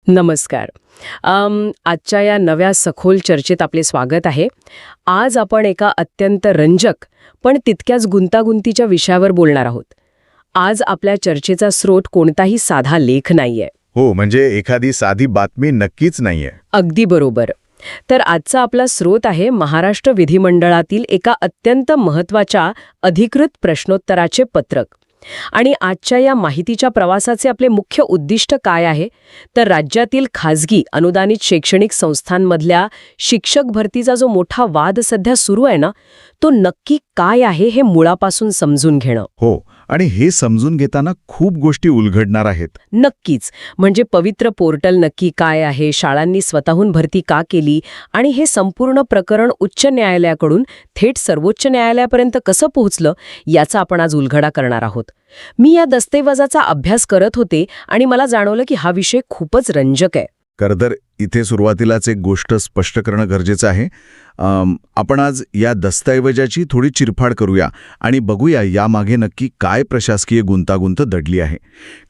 नमस्कार. आजच्या या नव्या सखोल चर्चेत आपले स्वागत आहे. आज आपण एका अत्यंत रंजक पण तितक्याच गुंतागुंतीच्या विषयावर बोलणार आहोत. आज आपल्या चर्चेचा स्रोत कोणताही साधा लेख नाहीये. हो, म्हणजे एखादी साधी बातमी नक्कीच नाहीये. अगदी बरोबर. तर आजचा आपला स्रोत आहे महाराष्ट्र विधिमंडळातील एका अत्यंत महत्त्वाच्या अधिकृत प्रश्नोत्तराचे पत्रक. आणि आजच्या या माहितीच्या प्रवासाचे आपले मुख्य उद्दिष्ट काय आहे तर राज्यातील खाजगी अनुदानित शैक्षणिक संस्थांमधल्या शिक्षक भरतीचा जो मोठा वाद सध्या सुरू आहे ना, तो नक्की काय आहे हे मुळापासून समजून घेणं. हो, आणि हे समजून घेताना खूप गोष्टी उलगडणार आहेत. नक्कीच. म्हणजे पवित्र पोर्टल नक्की काय आहे, शाळांनी स्वतःहून भरती का केली, आणि हे संपूर्ण प्रकरण उच्च न्यायालयाकडून थेट सर्वोच्च न्यायालयापर्यंत कसं पोहोचलं याचा आपण आज उलगडा करणार आहोत. मी या दस्तऐवजाचा अभ्यास करत होते आणि मला जाणवलं की हा विषय खूपच रंजक आहे. खरं इथे सुरुवातीलाच एक गोष्ट स्पष्ट करणं गरजेचं आहे. आपण आज या दस्तऐवजाची थोडी चिरफाड करूया आणि बघूया यामागे नक्की काय प्रशासकीय गुंतागुंत दडली आहे.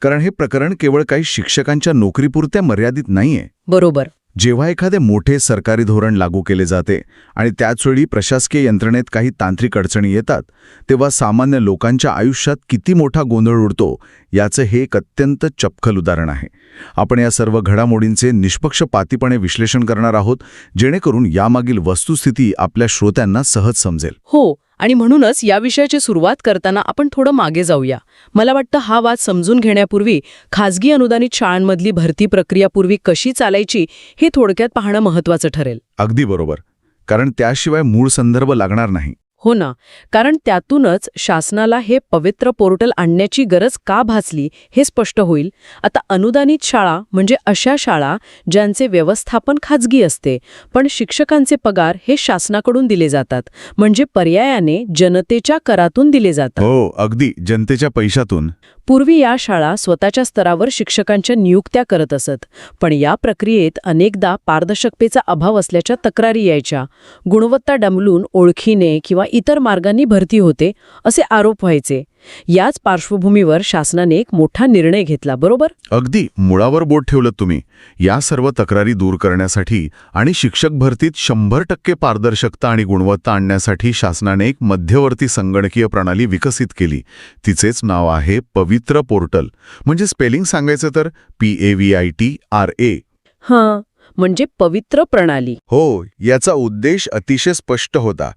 कारण हे प्रकरण केवळ काही शिक्षकांच्या नोकरीपुरत्या मर्यादित नाहीये. बरोबर. जेव्हा एखादे मोठे सरकारी धोरण लागू केले जाते आणि त्याचवेळी प्रशासकीय यंत्रणेत काही तांत्रिक अडचणी येतात, तेव्हा सामान्य लोकांच्या आयुष्यात किती मोठा गोंधळ उडतो याचं हे एक अत्यंत चपखल उदाहरण आहे. आपण या सर्व घडामोडींचे निष्पक्षपातीपणे विश्लेषण करणार आहोत, जेणेकरून यामागील वस्तुस्थिती आपल्या श्रोत्यांना सहज समजेल. हो, आणि म्हणूनच या विषयाची सुरुवात करताना आपण थोडं मागे जाऊया. मला वाटतं हा वाद समजून घेण्यापूर्वी खाजगी अनुदानित शाळांमधली भरती प्रक्रिया पूर्वी कशी चालायची हे थोडक्यात पाहणं महत्त्वाचं ठरेल. अगदी बरोबर, कारण त्याशिवाय मूळ संदर्भ लागणार नाही. हो ना, कारण त्यातूनच शासनाला हे पवित्र पोर्टल आणण्याची गरज का भासली हे स्पष्ट होईल. आता अनुदानित शाळा म्हणजे अशा शाळा ज्यांचे व्यवस्थापन खाजगी असते, पण शिक्षकांचे पगार हे शासनाकडून दिले जातात, म्हणजे पर्यायाने जनतेच्या करातून दिले जातात. हो, अगदी जनतेच्या पैशातून. पूर्वी या शाळा स्वतःच्या स्तरावर शिक्षकांच्या नियुक्त्या करत असत, पण या प्रक्रियेत अनेकदा पारदर्शकतेचा अभाव असल्याच्या तक्रारी यायच्या. गुणवत्ता डंबलून ओळखीने किंवा इतर मार्गांनी भरती होते असे आरोप व्हायचे. याच पार्श्वभूमीवर शासनाने एक मोठा निर्णय घेतला. बरोबर. अगदी मुळावर बोट ठेवलं तुम्ही. या सर्व तक्रारी दूर करण्यासाठी आणि शिक्षक भरतीत 100% पारदर्शकता आणि गुणवत्ता आणण्यासाठी शासनाने एक मध्यवर्ती संगणकीय प्रणाली विकसित केली. तिचेच नाव आहे पवित्र पोर्टल. म्हणजे स्पेलिंग सांगायचं तर PAVITRA. हां, म्हणजे पवित्र प्रणाली. हो, याचा उद्देश अतिशय स्पष्ट होता.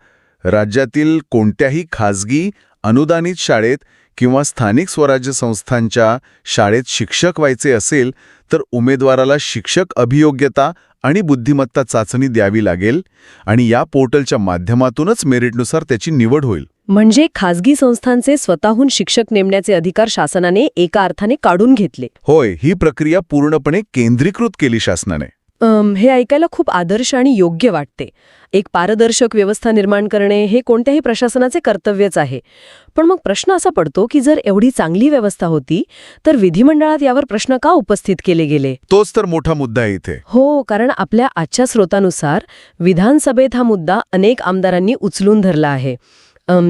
राज्यातील कोणत्याही खाजगी अनुदानित शाळेत किंवा स्थानिक स्वराज्य संस्थांच्या शाळेत शिक्षक व्हायचे असेल तर उमेदवाराला शिक्षक अभियोग्यता आणि बुद्धिमत्ता चाचणी द्यावी लागेल आणि या पोर्टलच्या माध्यमातूनच मेरिटनुसार त्याची निवड होईल. म्हणजे खाजगी संस्थांचे स्वतःहून शिक्षक नेमण्याचे अधिकार शासनाने एका अर्थाने काढून घेतले. होय, ही प्रक्रिया पूर्णपणे केंद्रीकृत केली शासनाने. हे ऐकायला खूप आदर्श आणि योग्य वाटते. एक पारदर्शक व्यवस्था निर्माण करणे हे कोणत्याही प्रशासनाचे कर्तव्यच आहे. पण मग प्रश्न असा पडतो की जर एवढी चांगली व्यवस्था होती तर विधिमंडळात यावर प्रश्न का उपस्थित केले गेले? तोच तर मोठा मुद्दा आहे इथे. हो, कारण आपल्या आजच्या स्रोतानुसार विधानसभेत हा मुद्दा अनेक आमदारांनी उचलून धरला आहे.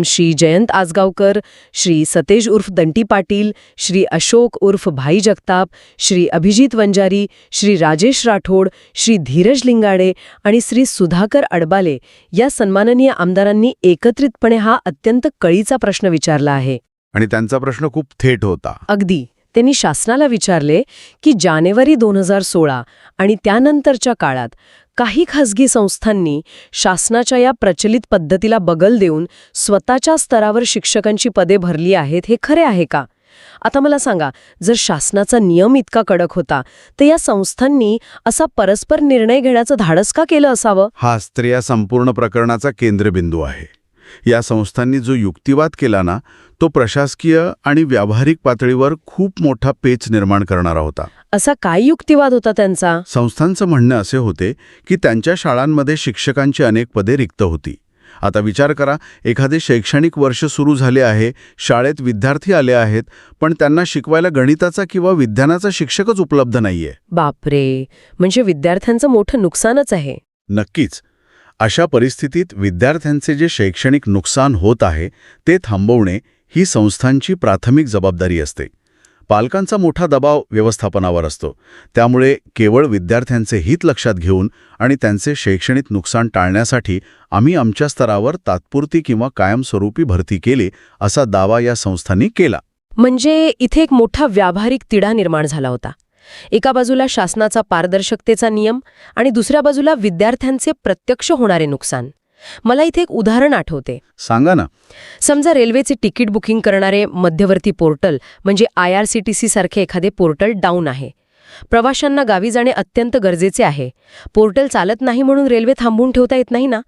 श्री जयंत आसगावकर, श्री सतेज उर्फ दंटी पाटील, श्री अशोक उर्फ भाई जगताप, श्री अभिजित वंजारी, श्री राजेश राठोड, श्री धीरज लिंगाडे आणि श्री सुधाकर अडबाले या सन्माननीय आमदारांनी एकत्रितपणे हा अत्यंत कळीचा प्रश्न विचारला आहे. आणि त्यांचा प्रश्न खूप थेट होता. अगदी. त्यांनी शासनाला विचारले की जानेवारी 2016 आणि त्यानंतरच्या काळात काही खासगी संस्थांनी शासनाच्या या प्रचलित पद्धतीला बगल देऊन स्वतःच्या स्तरावर शिक्षकांची पदे भरली आहेत, हे खरे आहे का? आता मला सांगा, जर शासनाचा नियम इतका कडक होता तर या संस्थांनी असा परस्पर निर्णय घेण्याचं धाडस का केलं असावं? हाच तर या संपूर्ण प्रकरणाचा केंद्रबिंदू आहे. या संस्थांनी जो युक्तिवाद केला ना, तो प्रशासकीय आणि व्यावहारिक पातळीवर खूप मोठा पेच निर्माण करणारा होता. असा काय युक्तिवाद होता त्यांचा? संस्थांचं म्हणणं असे होते की त्यांच्या शाळांमध्ये शिक्षकांची अनेक पदे रिक्त होती. आता विचार करा, एखादे शैक्षणिक वर्ष सुरू झाले आहे, शाळेत विद्यार्थी आले आहेत, पण त्यांना शिकवायला गणिताचा किंवा विज्ञानाचा शिक्षकच उपलब्ध नाहीये. बापरे, म्हणजे विद्यार्थ्यांचं मोठं नुकसानच आहे. नक्कीच. अशा परिस्थितीत विद्यार्थ्यांचे जे शैक्षणिक नुकसान होत आहे ते थांबवणे ही संस्थांची प्राथमिक जबाबदारी असते. पालकांचा मोठा दबाव व्यवस्थापनावर असतो. त्यामुळे केवळ विद्यार्थ्यांचे हित लक्षात घेऊन आणि त्यांचे शैक्षणिक नुकसान टाळण्यासाठी आम्ही आमच्या स्तरावर तात्पुरती किंवा कायमस्वरूपी भरती केली, असा दावा या संस्थांनी केला. म्हणजे इथे एक मोठा व्यावहारिक तिढा निर्माण झाला होता. एका बाजूला शासनाचा पारदर्शकतेचा नियम आणि दुसऱ्या बाजूला विद्यार्थ्यांचे प्रत्यक्ष होणारे नुकसान. मला इथे एक उदाहरण आठवते. सांगा ना. समजा रेल्वेचे तिकीट बुकिंग करणारे मध्यवर्ती पोर्टल म्हणजे IRCTC सारखे एखादे पोर्टल डाऊन आहे. प्रवाशांना गावी जाणे अत्यंत गरजेचे आहे. पोर्टल चालत नाही म्हणून रेल्वे थांबवून ठेवता येत नाही ना.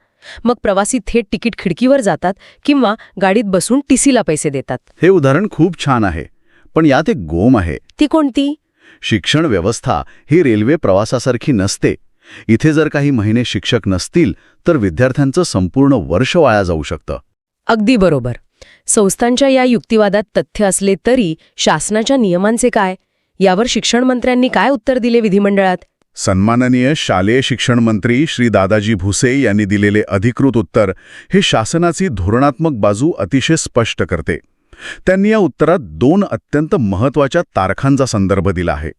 मग प्रवासी थेट तिकीट खिडकीवर जातात किंवा गाडीत बसून TCला पैसे देतात. हे उदाहरण खूप छान आहे, पण यात एक गोम आहे. ती कोणती? शिक्षण व्यवस्था ही रेल्वे प्रवासासारखी नसते. इथे जर काही महिने शिक्षक नसतील तर विद्यार्थ्यांचं संपूर्ण वर्ष वाया जाऊ शकतं. अगदी बरोबर. संस्थांच्या या युक्तिवादात तथ्य असले तरी शासनाच्या नियमांचे काय? यावर शिक्षण मंत्र्यांनी काय उत्तर दिले विधिमंडळात? सन्माननीय शालेय शिक्षण मंत्री श्री दादाजी भुसे यांनी दिलेले अधिकृत उत्तर हे शासनाची धोरणात्मक बाजू अतिशय स्पष्ट करते. त्यांनी या उत्तरात 2 अत्यंत महत्त्वाच्या तारखांचा संदर्भ दिला आहे.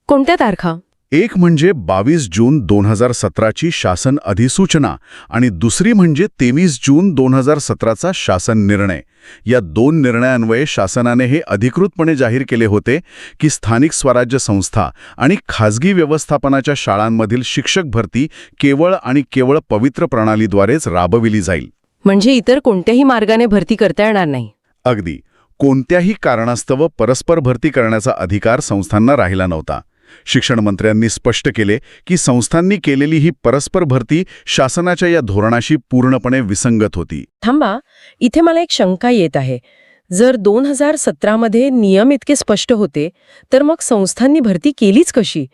कोणत्या तारखा? एक म्हणजे 22 जून 2017ची शासन अधिसूचना आणि दुसरी म्हणजे 23 जून 2017चा शासन निर्णय. या 2 निर्णयान्वये शासनाने हे अधिकृतपणे जाहीर केले होते की स्थानिक स्वराज्य संस्था आणि खाजगी व्यवस्थापनाच्या शाळांमधील शिक्षक भरती केवळ आणि केवळ पवित्र प्रणालीद्वारेच राबविली जाईल. म्हणजे इतर कोणत्याही मार्गाने भरती करता येणार नाही. अगदी. कोणत्याही कारणास्तव परस्पर भरती करण्याचा अधिकार संस्थांना राहिला नव्हता. शिक्षण मंत्र्यांनी स्पष्ट केले की संस्थांनी केलेली ही परस्पर भरती शासनाच्या या धोरणाशी पूर्णपणे विसंगत होती. थांबा, इथे मला एक शंका येत आहे. जर 2017मध्ये नियम इतके स्पष्ट होते तर मग संस्थांनी भरती केलीच कशी?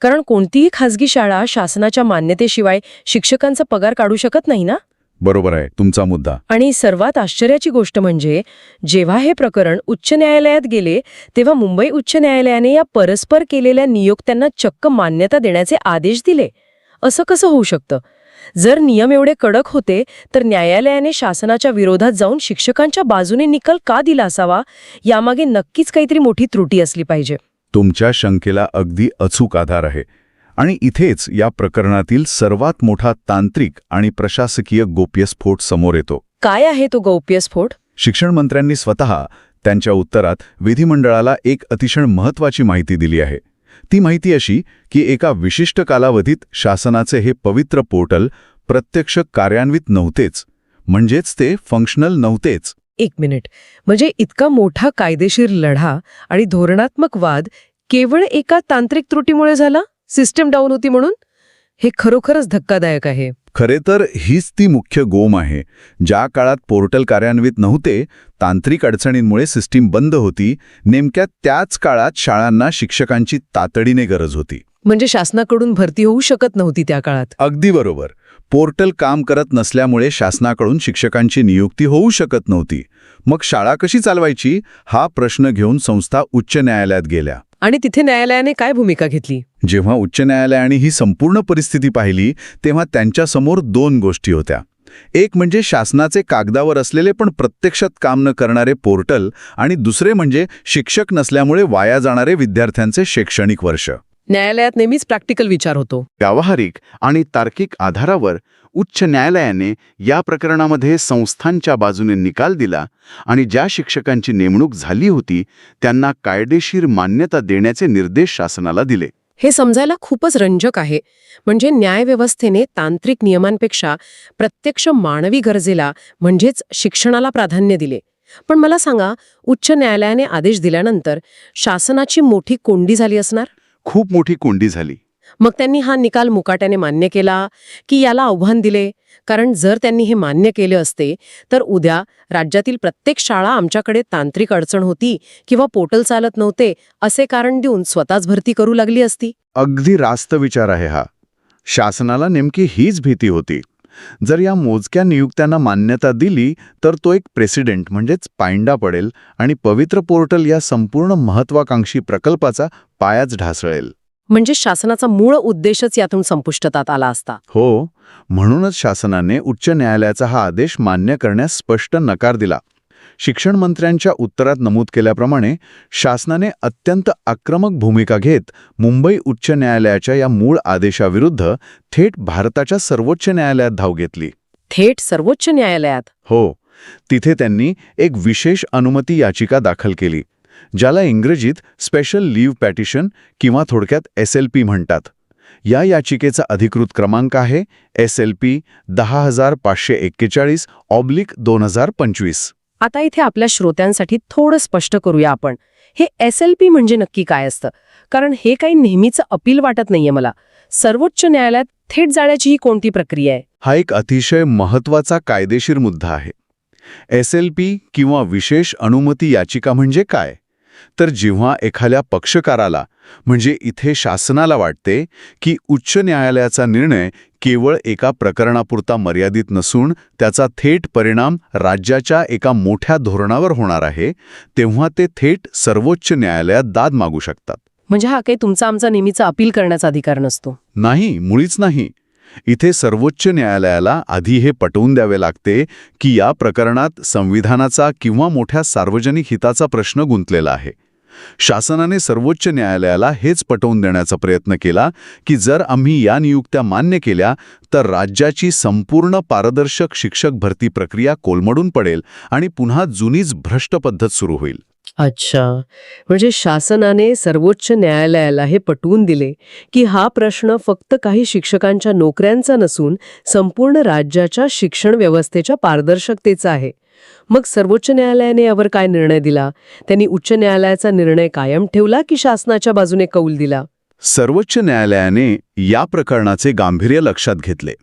कारण कोणतीही खाजगी शाळा शासनाच्या मान्यतेशिवाय शिक्षकांचा पगार काढू शकत नाही ना. बरोबर आहे तुमचा मुद्दा. आणि सर्वात आश्चर्याची गोष्ट म्हणजे जेव्हा हे प्रकरण उच्च न्यायालयात गेले तेव्हा मुंबई उच्च न्यायालयाने या परस्पर केलेल्या नियुक्त्यांना चक्क मान्यता देण्याचे आदेश दिले. असं कसं होऊ शकतं? जर नियम एवढे कडक होते तर न्यायालयाने शासनाच्या विरोधात जाऊन शिक्षकांच्या बाजूने निकाल का दिला असावा? यामागे नक्कीच काहीतरी मोठी त्रुटी असली पाहिजे. तुमच्या शंकेला अगदी अचूक आधार आहे. आणि इथेच या प्रकरणातील सर्वात मोठा तांत्रिक आणि प्रशासकीय गोप्यस्फोट समोर येतो. काय आहे तो गौप्यस्फोट? शिक्षण मंत्र्यांनी स्वतः त्यांच्या उत्तरात विधिमंडळाला एक अतिशय महत्त्वाची माहिती दिली आहे. ती माहिती अशी की एका विशिष्ट कालावधीत शासनाचे हे पवित्र पोर्टल प्रत्यक्ष कार्यान्वित नव्हतेच, म्हणजेच ते फंक्शनल नव्हतेच. एक मिनिट, म्हणजे इतका मोठा कायदेशीर लढा आणि धोरणात्मक वाद केवळ एका तांत्रिक त्रुटीमुळे झाला? सिस्टम डाऊन होती म्हणून? हे खरोखरच धक्कादायक आहे. खरे तर हीच ती मुख्य गोम आहे. ज्या काळात पोर्टल कार्यान्वित नव्हते, तांत्रिक अडचणींमुळे सिस्टीम बंद होती, नेमक्या त्याच काळात शाळांना शिक्षकांची तातडीने गरज होती. म्हणजे शासनाकडून भरती होऊ शकत नव्हती त्या काळात. अगदी बरोबर. पोर्टल काम करत नसल्यामुळे शासनाकडून शिक्षकांची नियुक्ती होऊ शकत नव्हती. मग शाळा कशी चालवायची हा प्रश्न घेऊन संस्था उच्च न्यायालयात गेल्या. आणि तिथे न्यायालयाने काय भूमिका घेतली? जेव्हा उच्च न्यायालयाने ही संपूर्ण परिस्थिती पाहिली तेव्हा त्यांच्यासमोर 2 गोष्टी होत्या. एक म्हणजे शासनाचे कागदावर असलेले पण प्रत्यक्षात काम न करणारे पोर्टल आणि दुसरे म्हणजे शिक्षक नसल्यामुळे वाया जाणारे विद्यार्थ्यांचे शैक्षणिक वर्ष. न्यायालयात नेहमीच प्रॅक्टिकल विचार होतो. व्यावहारिक आणि तार्किक आधारावर उच्च न्यायालयाने या प्रकरणामध्ये संस्थांच्या बाजूने निकाल दिला आणि ज्या शिक्षकांची नेमणूक झाली होती त्यांना कायदेशीर मान्यता देण्याचे निर्देश शासनाला दिले. हे समजायला खूपच रंजक आहे. म्हणजे न्यायव्यवस्थेने तांत्रिक नियमांपेक्षा प्रत्यक्ष मानवी गरजेला म्हणजेच शिक्षणाला प्राधान्य दिले. पण मला सांगा, उच्च न्यायालयाने आदेश दिल्यानंतर शासनाची मोठी कोंडी झाली असणार? खूप मोठी कोंडी झाली. मग त्यांनी हा निकाल मुकाट्याने मान्य केला की याला आव्हान दिले? कारण जर त्यांनी हे मान्य केले असते तर उद्या राज्यातील प्रत्येक शाळा आमच्याकडे तांत्रिक अडचण होती किंवा पोर्टल चालत नव्हते असे कारण देऊन स्वतःच भरती करू लागली असती. अगदी रास्त विचार आहे हा. शासनाला नेमकी हीच भीती होती. जर या मोजक्या नियुक्त्यांना मान्यता दिली तर तो एक प्रेसिडेंट म्हणजेच पायंडा पडेल आणि पवित्र पोर्टल या संपूर्ण महत्वाकांक्षी प्रकल्पाचा पायाच ढासळेल. म्हणजे शासनाचा मूळ उद्देशच यातून संपुष्टात आला असता. हो, म्हणूनच शासनाने उच्च न्यायालयाचा हा आदेश मान्य करण्यास स्पष्ट नकार दिला. शिक्षण मंत्र्यांच्या उत्तरात नमूद केल्याप्रमाणे शासनाने अत्यंत आक्रमक भूमिका घेत मुंबई उच्च न्यायालयाच्या या मूळ आदेशाविरुद्ध थेट भारताच्या सर्वोच्च न्यायालयात धाव घेतली. थेट सर्वोच्च न्यायालयात? हो, तिथे त्यांनी एक विशेष अनुमती याचिका दाखल केली, ज्याला इंग्रजीत स्पेशल लीव्ह पॅटिशन किंवा थोडक्यात SLP म्हणतात. या याचिकेचा अधिकृत क्रमांक आहे SLP 10,541/2025. आता इथे आपल्या श्रोत्यांसाठी थोडं स्पष्ट करूया आपण. हे SLP म्हणजे नक्की काय असतं? कारण हे काही नेहमीचं अपील वाटत नाहीये मला. सर्वोच्च न्यायालयात थेट जाण्याची ही कोणती प्रक्रिया आहे? हा एक अतिशय महत्त्वाचा कायदेशीर मुद्दा आहे. SLP किंवा विशेष अनुमती याचिका म्हणजे काय? तर जेव्हा एखाद्या पक्षकाराला म्हणजे इथे शासनाला वाटते की उच्च न्यायालयाचा निर्णय केवळ एका प्रकरणापुरता मर्यादित नसून त्याचा थेट परिणाम राज्याच्या एका मोठ्या धोरणावर होणार आहे, तेव्हा ते थेट सर्वोच्च न्यायालयात दाद मागू शकतात. म्हणजे हा काही तुमचा आमचा नेहमीचा अपील करण्याचा अधिकार नसतो? नाही, मुळीच नाही. इथे सर्वोच्च न्यायालयाला आधी हे पटवून द्यावे लागते की या प्रकरणात संविधानाचा किंवा मोठ्या सार्वजनिक हिताचा प्रश्न गुंतलेला आहे. शासनाने सर्वोच्च न्यायालयाला हेच पटवून देण्याचा प्रयत्न केला की जर आम्ही या नियुक्त्या मान्य केल्या तर राज्याची संपूर्ण पारदर्शक शिक्षक भरती प्रक्रिया कोलमडून पडेल आणि पुन्हा जुनीच भ्रष्ट पद्धत सुरू होईल. अच्छा, म्हणजे शासनाने सर्वोच्च न्यायालयाला हे पटवून दिले की हा प्रश्न फक्त काही शिक्षकांच्या नोकऱ्यांचा नसून संपूर्ण राज्याच्या शिक्षण व्यवस्थेच्या पारदर्शकतेचा आहे. मग सर्वोच्च न्यायालयाने यावर काय निर्णय दिला? त्यांनी उच्च न्यायालयाचा निर्णय कायम ठेवला की शासनाच्या बाजूने कौल दिला? सर्वोच्च न्यायालयाने या प्रकरणाचे गांभीर्य लक्षात घेतले.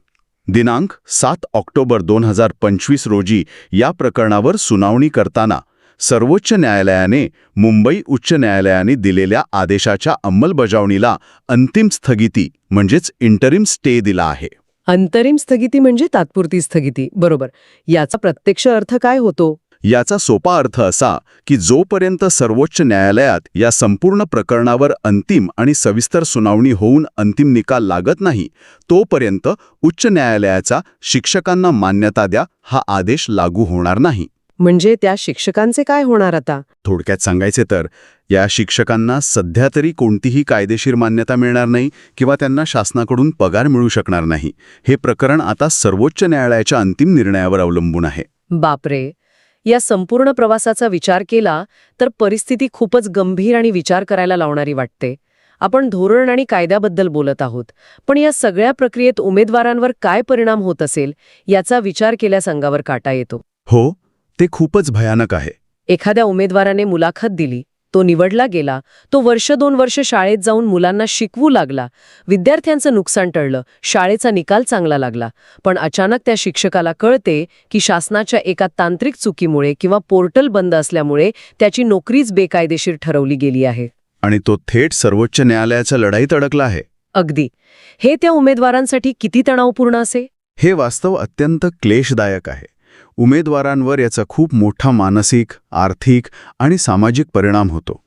दिनांक 7 ऑक्टोबर 2025 रोजी या प्रकरणावर सुनावणी करताना सर्वोच्च न्यायालयाने मुंबई उच्च न्यायालयाने दिलेल्या आदेशाच्या अंमलबजावणीला अंतिम स्थगिती म्हणजेच इंटरिम स्टे दिला आहे. अंतरिम स्थगिती म्हणजे तात्पुरती स्थगिती, बरोबर. याचा प्रत्यक्ष अर्थ काय होतो? याचा सोपा अर्थ असा की जोपर्यंत सर्वोच्च न्यायालयात या संपूर्ण प्रकरणावर अंतिम आणि सविस्तर सुनावणी होऊन अंतिम निकाल लागत नाही, तोपर्यंत उच्च न्यायालयाचा शिक्षकांना मान्यता द्या हा आदेश लागू होणार नाही. म्हणजे त्या शिक्षकांचे काय होणार आता? थोडक्यात सांगायचे तर या शिक्षकांना सध्या तरी कोणतीही कायदेशीर मान्यता मिळणार नाही किंवा त्यांना शासनाकडून पगार मिळू शकणार नाही. हे प्रकरण आता सर्वोच्च न्यायालयाच्या अंतिम निर्णयावर अवलंबून आहे. बापरे, या संपूर्ण प्रवासाचा विचार केला तर परिस्थिती खूपच गंभीर आणि विचार करायला लावणारी वाटते. आपण धोरण आणि कायद्याबद्दल बोलत आहोत, पण या सगळ्या प्रक्रियेत उमेदवारांवर काय परिणाम होत असेल याचा विचार केल्यास अंगावर काटा येतो. हो, ते खूपच भयानक आहे. एखाद्या उमेदवाराने मुलाखत दिली, तो निवडला गेला, तो 1-2 वर्ष शाळेत जाऊन मुलांना शिकवू लागला, विद्यार्थ्यांचं नुकसान टळलं, शाळेचा निकाल चांगला लागला. पण अचानक त्या शिक्षकाला कळते की शासनाच्या एका तांत्रिक चुकीमुळे किंवा पोर्टल बंद असल्यामुळे त्याची नोकरीच बेकायदेशीर ठरवली गेली आहे. आणि तो थेट सर्वोच्च न्यायालयाच्या लढाईत अडकला आहे. अगदी. हे त्या उमेदवारांसाठी किती तणावपूर्ण असे? हे वास्तव अत्यंत क्लेशदायक आहे. उमेदवारांवर याचा खूप मोठा मानसिक, आर्थिक आणि सामाजिक परिणाम होतो.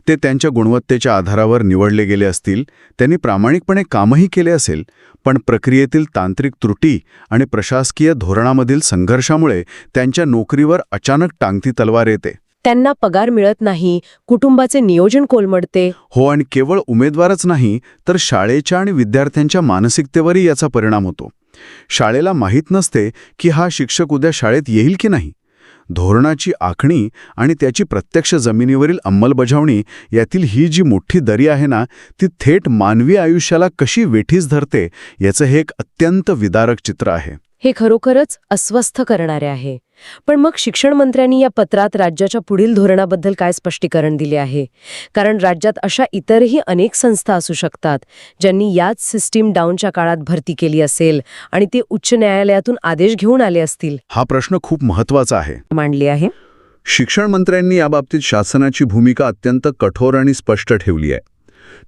ते त्यांच्या गुणवत्तेच्या आधारावर निवडले गेले असतील, त्यांनी प्रामाणिकपणे कामही केले असेल, पण प्रक्रियेतील तांत्रिक त्रुटी आणि प्रशासकीय धोरणामधील संघर्षामुळे त्यांच्या नोकरीवर अचानक टांगती तलवार येते. त्यांना पगार मिळत नाही, कुटुंबाचे नियोजन कोलमडते. हो, आणि केवळ उमेदवारच नाही तर शाळेच्या आणि विद्यार्थ्यांच्या मानसिकतेवरही याचा परिणाम होतो. शाळेला माहीत नसते की हा शिक्षक उद्या शाळेत येईल की नाही. धोरणाची आखणी आणि त्याची प्रत्यक्ष जमिनीवरील अंमलबजावणी यातील ही जी मोठी दरी आहे ना, ती थेट मानवी आयुष्याला कशी वेठीस धरते याचं हे एक अत्यंत विदारक चित्र आहे. हे खरोखरच अस्वस्थ करणारे आहे. पण मग शिक्षण मंत्र्यांनी या पत्रात राज्याच्या पुढील धोरणाबद्दल काय स्पष्टीकरण दिले आहे? कारण राज्यात अशा इतरही अनेक संस्था असू शकतात ज्यांनी याच सिस्टीम डाऊनच्या काळात भरती केली असेल आणि ते उच्च न्यायालयातून आदेश घेऊन आले असतील. हा प्रश्न खूप महत्त्वाचा आहे. मांडली आहे. शिक्षण मंत्र्यांनी याबाबतीत शासनाची भूमिका अत्यंत कठोर आणि स्पष्ट ठेवली आहे.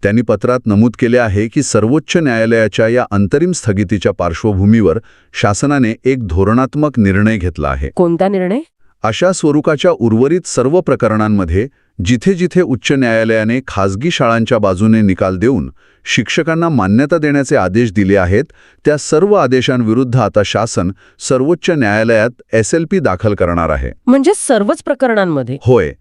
त्यांनी पत्रात नमूद केले आहे की सर्वोच्च न्यायालयाच्या या अंतरिम स्थगितीच्या पार्श्वभूमीवर शासनाने एक धोरणात्मक निर्णय घेतला आहे. कोणता निर्णय? अशा स्वरूपाच्या उर्वरित सर्व प्रकरणांमध्ये जिथे जिथे उच्च न्यायालयाने खासगी शाळांच्या बाजूने निकाल देऊन शिक्षकांना मान्यता देण्याचे आदेश दिले आहेत, त्या सर्व आदेशांविरुद्ध आता शासन सर्वोच्च न्यायालयात SLP दाखल करणार आहे. म्हणजे सर्वच प्रकरणांमध्ये? होय.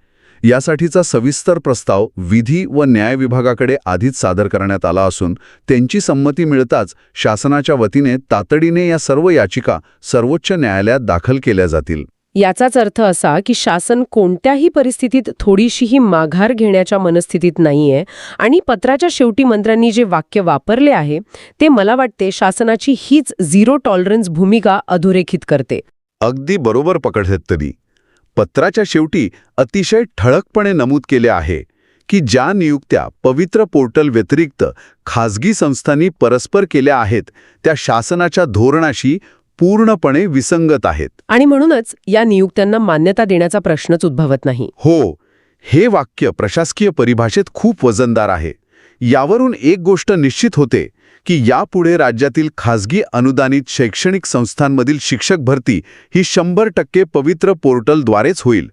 यासाठीचा सविस्तर प्रस्ताव विधी व न्याय विभागाकडे आधीच सादर करण्यात आला असून त्यांची संमती मिळताच शासनाच्या वतीने तातडीने या सर्व याचिका सर्वोच्च न्यायालयात दाखल केल्या जातील. याचाच अर्थ असा की शासन कोणत्याही परिस्थितीत थोडीशीही माघार घेण्याच्या मनस्थितीत नाहीये आणि पत्राच्या शेवटी मंत्र्यांनी जे वाक्य वापरले आहे ते मला वाटते शासनाची हीच झिरो टॉलरन्स भूमिका अधोरेखित करते. अगदी बरोबर पकडत तरी पत्राच्या शेवटी अतिशय ठळकपणे नमूद केले आहे की ज्या नियुक्त्या पवित्र पोर्टल व्यतिरिक्त खासगी संस्थांनी परस्पर केल्या आहेत त्या शासनाच्या धोरणाशी पूर्णपणे विसंगत आहेत. आणि म्हणूनच या नियुक्त्यांना मान्यता देण्याचा प्रश्नच उद्भवत नाही. हो, हे वाक्य प्रशासकीय परिभाषेत खूप वजनदार आहे. यावरून एक गोष्ट निश्चित होते की यापुढे राज्यातील खासगी अनुदानित शैक्षणिक संस्थांमधील शिक्षक भरती ही 100% पवित्र पोर्टलद्वारेच होईल.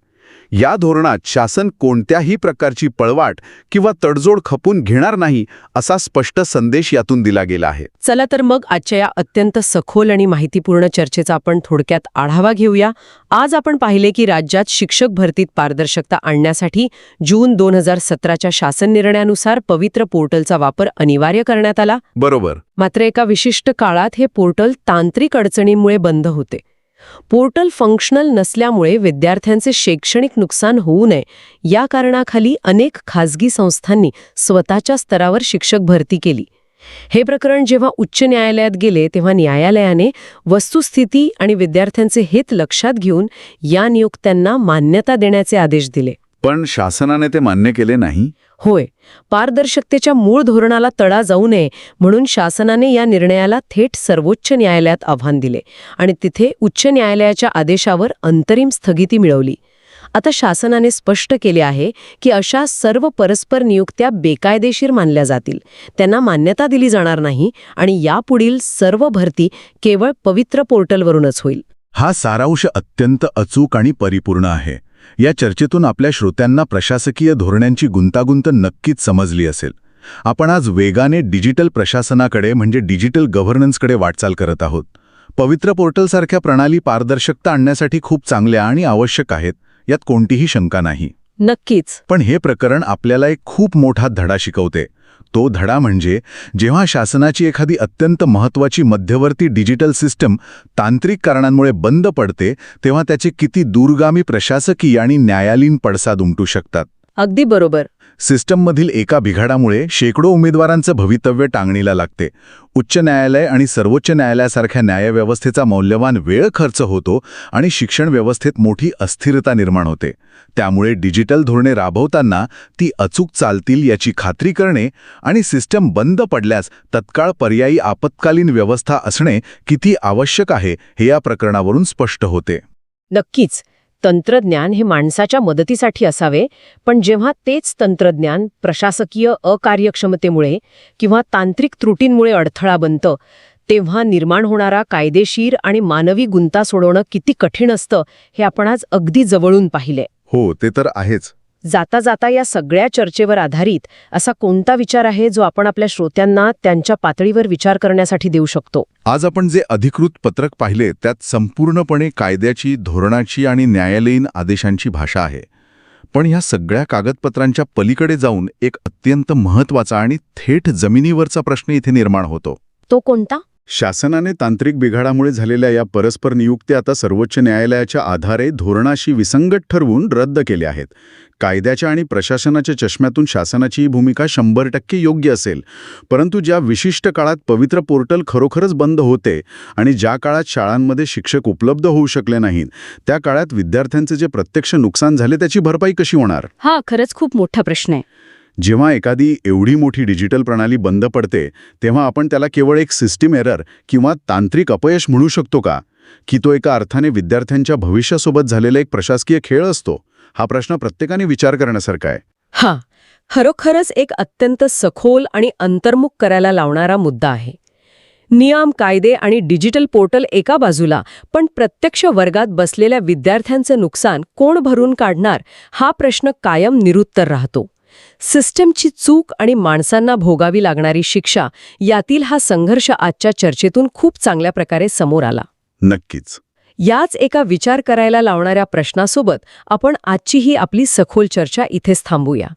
या धोरणात शासन कोणत्याही प्रकारची पळवाट किंवा तडजोड खपून घेणार नाही असा स्पष्ट संदेश यातून दिला गेला आहे. चला तर मग आजच्या या अत्यंत सखोल आणि माहितीपूर्ण चर्चेचा आपण थोडक्यात आढावा घेऊया. आज आपण पाहिले की राज्यात शिक्षक भरतीत पारदर्शकता आणण्यासाठी जून 2017च्या शासन निर्णयानुसार पवित्र पोर्टलचा वापर अनिवार्य करण्यात आला. बरोबर. मात्र एका विशिष्ट काळात हे पोर्टल तांत्रिक अडचणींमुळे बंद होते. पोर्टल फंक्शनल नसल्यामुळे विद्यार्थ्यांचे शैक्षणिक नुकसान होऊ नये या कारणाखाली अनेक खासगी संस्थांनी स्वतःच्या स्तरावर शिक्षक भरती केली. हे प्रकरण जेव्हा उच्च न्यायालयात गेले तेव्हा न्यायालयाने वस्तुस्थिती आणि विद्यार्थ्यांचे हित लक्षात घेऊन या नियुक्त्यांना मान्यता देण्याचे आदेश दिले. पण शासनाने ते मान्य केले नाही. होय, पारदर्शकतेच्या मूळ धोरणाला तडा जाऊ नये म्हणून शासनाने या निर्णयाला थेट सर्वोच्च न्यायालयात आव्हान दिले आणि तिथे उच्च न्यायालयाच्या आदेशावर अंतरिम स्थगिती मिळवली. आता शासनाने स्पष्ट केले आहे की अशा सर्व परस्पर नियुक्त्या बेकायदेशीर मानल्या जातील, त्यांना मान्यता दिली जाणार नाही आणि यापुढील सर्व भरती केवळ पवित्र पोर्टलवरूनच होईल. हा सारांश अत्यंत अचूक आणि परिपूर्ण आहे. या चर्चेतून आपल्या श्रोत्यांना प्रशासकीय धोरणांची गुंतागुंत नक्कीच समजली असेल. आपण आज वेगाने डिजिटल प्रशासनाकडे म्हणजे डिजिटल गव्हर्नन्सकडे वाटचाल करत आहोत. पवित्र पोर्टलसारख्या प्रणाली पारदर्शकता आणण्यासाठी खूप चांगल्या आणि आवश्यक आहेत, यात कोणतीही शंका नाही. नक्कीच. पण हे प्रकरण आपल्याला एक खूप मोठा धडा शिकवते. तो धडा म्हणजे जेव्हा शासनाची एखादी अत्यंत महत्त्वाची मध्यवर्ती डिजिटल सिस्टम तांत्रिक कारणांमुळे बंद पडते तेव्हा त्याचे किती दूरगामी प्रशासकीय आणि न्यायालयीन पडसाद उमटू शकतात. अगदी बरोबर. सिस्टममधील एका बिघाडामुळे शेकडो उमेदवारांचं भवितव्य टांगणीला लागते. उच्च न्यायालय आणि सर्वोच्च न्यायालयासारख्या न्यायव्यवस्थेचा मौल्यवान वेळ खर्च होतो आणि शिक्षण व्यवस्थेत मोठी अस्थिरता निर्माण होते. त्यामुळे डिजिटल धोरणे राबवताना ती अचूक चालतील याची खात्री करणे आणि सिस्टम बंद पडल्यास तत्काळ पर्यायी आपत्कालीन व्यवस्था असणे किती आवश्यक आहे हे या प्रकरणावरून स्पष्ट होते. नक्कीच. तंत्रज्ञान हे माणसाच्या मदतीसाठी असावे, पण जेव्हा तेच तंत्रज्ञान प्रशासकीय अकार्यक्षमतेमुळे किंवा तांत्रिक त्रुटींमुळे अडथळा बनतं तेव्हा निर्माण होणारा कायदेशीर आणि मानवी गुंता सोडवणं किती कठीण असतं हे आपण आज अगदी जवळून पाहिले. हो, ते तर आहेच. जाता जाता या सगळ्या चर्चेवर आधारित असा कोणता विचार आहे जो आपण आपल्या श्रोत्यांना त्यांच्या पातळीवर विचार करण्यासाठी देऊ शकतो? आज आपण जे अधिकृत पत्रक पाहिले त्यात संपूर्णपणे कायद्याची, धोरणाची आणि न्यायालयीन आदेशांची भाषा आहे. पण ह्या सगळ्या कागदपत्रांच्या पलीकडे जाऊन एक अत्यंत महत्त्वाचा आणि थेट जमिनीवरचा प्रश्न इथे निर्माण होतो. तो कोणता? शासनाने तांत्रिक बिघाडामुळे झालेल्या या परस्पर नियुक्त्या आता सर्वोच्च न्यायालयाच्या आधारे धोरणाशी विसंगत ठरवून रद्द केल्या आहेत. कायद्याच्या आणि प्रशासनाच्या चष्म्यातून शासनाची ही भूमिका 100% योग्य असेल, परंतु ज्या विशिष्ट काळात पवित्र पोर्टल खरोखरच बंद होते आणि ज्या काळात शाळांमध्ये शिक्षक उपलब्ध होऊ शकले नाहीत त्या काळात विद्यार्थ्यांचे जे प्रत्यक्ष नुकसान झाले त्याची भरपाई कशी होणार? हा खरंच खूप मोठा प्रश्न आहे. जेव्हा एखादी एवढी मोठी डिजिटल प्रणाली बंद पडते तेव्हा आपण त्याला केवळ एक सिस्टीम एरर किंवा तांत्रिक अपयश म्हणू शकतो का, की तो एका अर्थाने विद्यार्थ्यांच्या भविष्यासोबत झालेला एक प्रशासकीय खेळ असतो? हा प्रश्न प्रत्येकाने विचार करण्यासारखा आहे. हा खरोखरच एक अत्यंत सखोल आणि अंतर्मुख करायला लावणारा मुद्दा आहे. नियम, कायदे आणि डिजिटल पोर्टल एका बाजूला, पण प्रत्यक्ष वर्गात बसलेल्या विद्यार्थ्यांचं नुकसान कोण भरून काढणार हा प्रश्न कायम निरुत्तर राहतो. सिस्टमची चूक आणि माणसांना भोगावी लागणारी शिक्षा यातील हा संघर्ष आजच्या चर्चेतून खूप चांगल्या प्रकारे समोर आला. नक्कीच. याच एका विचार करायला लावणाऱ्या प्रश्नासोबत आपण आजची ही आपली सखोल चर्चा इथेच थांबूया.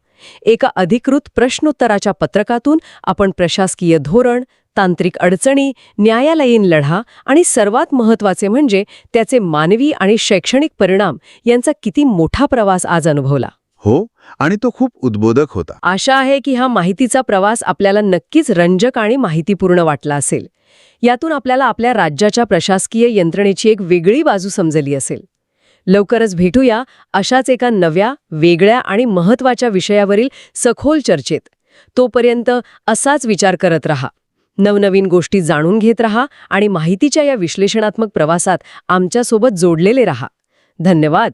एका अधिकृत प्रश्नोत्तराच्या पत्रकातून आपण प्रशासकीय धोरण, तांत्रिक अडचणी, न्यायालयीन लढा आणि सर्वात महत्त्वाचे म्हणजे त्याचे मानवी आणि शैक्षणिक परिणाम यांचा किती मोठा प्रवास आज अनुभवला. हो, आणि तो खूप उद्बोधक होता. आशा आहे की हा माहितीचा प्रवास आपल्याला नक्कीच रंजक आणि माहितीपूर्ण वाटला असेल. यातून आपल्याला आपल्या राज्याच्या प्रशासकीय यंत्रणेची एक वेगळी बाजू समजली असेल. लवकरच भेटूया अशाच एका नव्या, वेगळ्या आणि महत्त्वाच्या विषयावरील सखोल चर्चेत. तोपर्यंत असाच विचार करत रहा, नवनवीन गोष्टी जाणून घेत रहा आणि माहितीच्या या विश्लेषणात्मक प्रवासात आमच्यासोबत जोडलेले रहा. धन्यवाद.